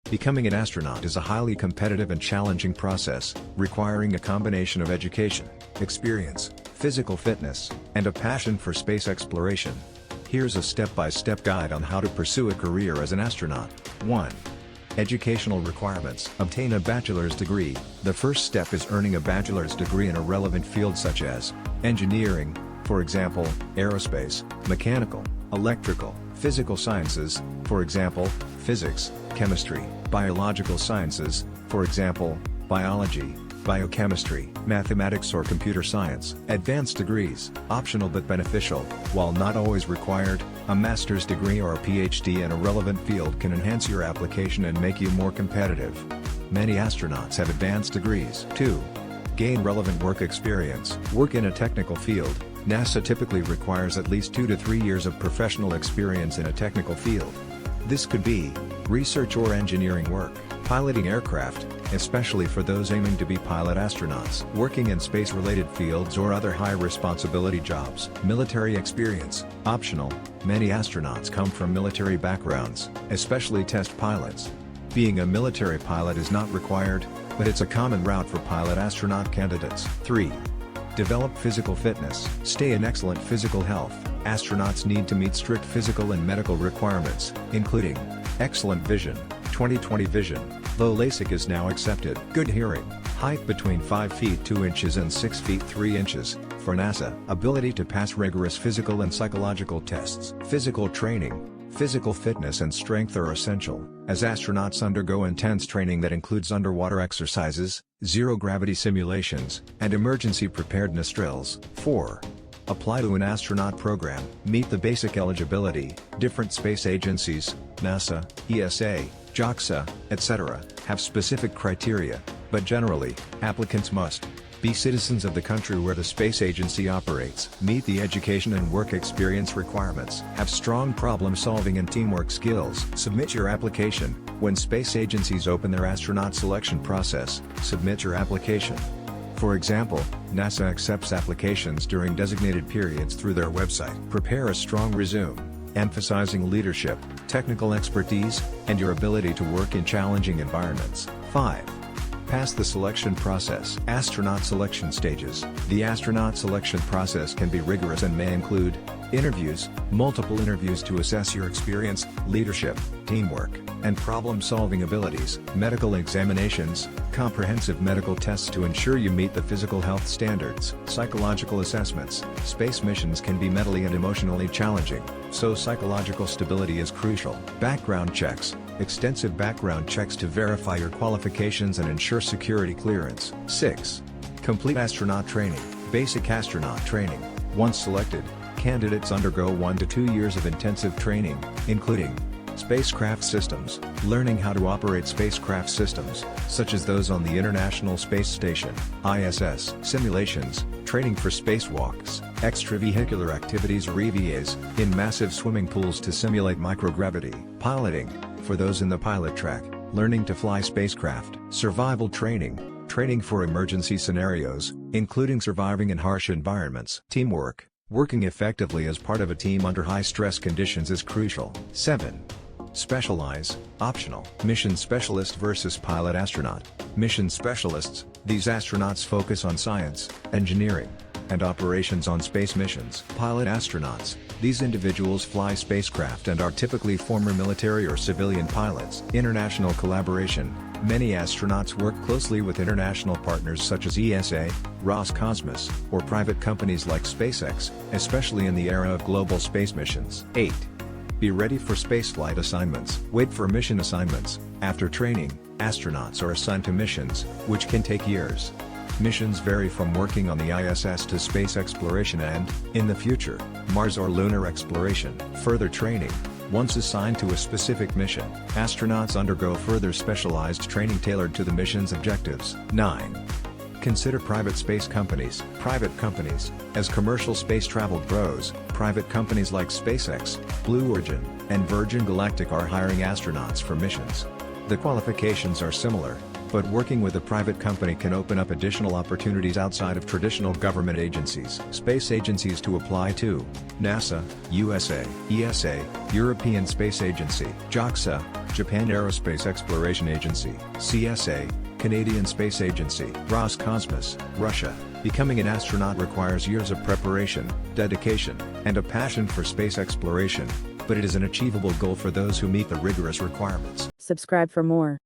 Becoming an astronaut is a highly competitive and challenging process, requiring a combination of education, experience, physical fitness, and a passion for space exploration. Here's a step-by-step guide on how to pursue a career as an astronaut. 1. Educational requirements. Obtain a bachelor's degree. The first step is earning a bachelor's degree in a relevant field such as engineering, for example, aerospace, mechanical, electrical, physical sciences, for example, physics, chemistry, biological sciences, for example, biology, biochemistry, mathematics or computer science. Advanced degrees, optional but beneficial, while not always required. A master's degree or a PhD in a relevant field can enhance your application and make you more competitive. Many astronauts have advanced degrees. 2. Gain relevant work experience. Work in a technical field. NASA typically requires at least 2 to 3 years of professional experience in a technical field. This could be research or engineering work, piloting aircraft, especially for those aiming to be pilot astronauts, working in space-related fields or other high-responsibility jobs. Military experience, optional. Many astronauts come from military backgrounds, especially test pilots. Being a military pilot is not required, but it's a common route for pilot-astronaut candidates. 3. Develop physical fitness. Stay in excellent physical health. Astronauts need to meet strict physical and medical requirements, including excellent vision, 20/20 vision, though LASIK is now accepted. Good hearing, height between 5 feet 2 inches and 6 feet 3 inches, for NASA. Ability to pass rigorous physical and psychological tests. Physical training. Physical fitness and strength are essential, as astronauts undergo intense training that includes underwater exercises, zero-gravity simulations, and emergency preparedness drills. 4. Apply to an astronaut program. Meet the basic eligibility. Different space agencies, NASA, ESA, JAXA, etc., have specific criteria, but generally, applicants must be citizens of the country where the space agency operates. Meet the education and work experience requirements. Have strong problem-solving and teamwork skills. Submit your application. When space agencies open their astronaut selection process, submit your application. For example, NASA accepts applications during designated periods through their website. Prepare a strong resume, emphasizing leadership, technical expertise, and your ability to work in challenging environments. 5. Pass the selection process. Astronaut selection stages. The astronaut selection process can be rigorous and may include interviews, multiple interviews to assess your experience, leadership, teamwork, and problem-solving abilities, medical examinations, comprehensive medical tests to ensure you meet the physical health standards, psychological assessments. Space missions can be mentally and emotionally challenging, so psychological stability is crucial. Background checks. Extensive background checks to verify your qualifications and ensure security clearance. 6. Complete astronaut training. Basic astronaut training. Once selected, candidates undergo 1 to 2 years of intensive training, including spacecraft systems, learning how to operate spacecraft systems, such as those on the International Space Station, ISS, simulations, training for spacewalks, extravehicular activities or EVAs, in massive swimming pools to simulate microgravity, piloting, for those in the pilot track, learning to fly spacecraft, survival training, training for emergency scenarios, including surviving in harsh environments. Teamwork. Working effectively as part of a team under high-stress conditions is crucial. 7. Specialize, optional. Mission specialist versus pilot astronaut. Mission specialists, these astronauts focus on science, engineering, and operations on space missions. Pilot astronauts, these individuals fly spacecraft and are typically former military or civilian pilots. International collaboration. Many astronauts work closely with international partners such as ESA, Roscosmos, or private companies like SpaceX, especially in the era of global space missions. 8. Be ready for spaceflight assignments. Wait for mission assignments. After training, astronauts are assigned to missions, which can take years. Missions vary from working on the ISS to space exploration and, in the future, Mars or lunar exploration. Further training. Once assigned to a specific mission, astronauts undergo further specialized training tailored to the mission's objectives. 9. Consider private space companies. Private companies. As commercial space travel grows, private companies like SpaceX, Blue Origin, and Virgin Galactic are hiring astronauts for missions. The qualifications are similar, but working with a private company can open up additional opportunities outside of traditional government agencies. Space agencies to apply to: NASA, USA, ESA, European Space Agency, JAXA, Japan Aerospace Exploration Agency, CSA, Canadian Space Agency, Roscosmos, Russia. Becoming an astronaut requires years of preparation, dedication, and a passion for space exploration, but it is an achievable goal for those who meet the rigorous requirements. Subscribe for more.